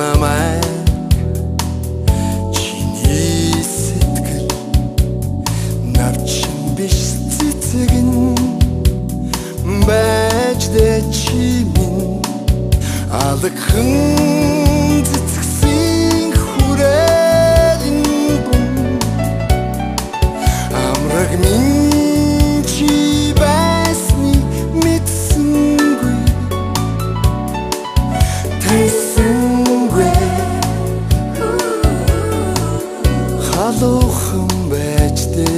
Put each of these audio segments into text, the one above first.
намайг чиний сэтгэл навчин биш цэцэгэн байж дэ чи минь алган цэцгсэн хүрээлэн дүн амраг минь чи байсныг мэдсэнгүй таньсангүй халуухан байж дэ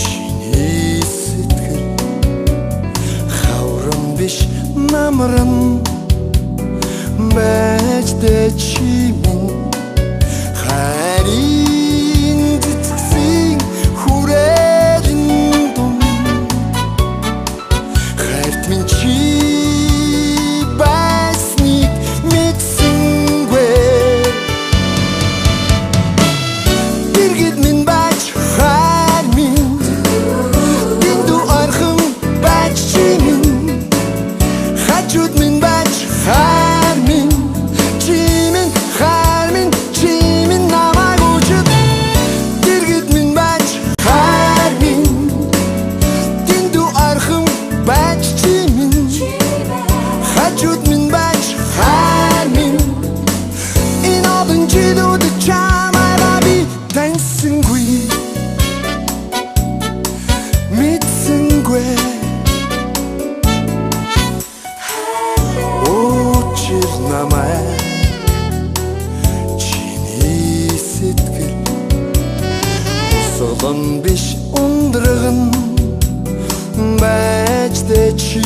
чиний сэтгэл хаврам биш намран байж дэ чи минь хайрын цэцгсэн хүрээлэн дүн хайрт минь чи байсныг мэдсэнгүй дэргэд минь байж хайр минь дэндүү орхон байж чи минь хажууд минь байж хайр минь чи минь хайр минь чи минь намайг үчид дэргэд минь байж хайр минь дэндүү орхон байж чи минь хажууд минь байж хайр минь энэ олон жилүүд чамайг би таньсангүй мэдсэнгүй очил намайг чиний сэтгэл усгалан биш ундраган байж дэ чи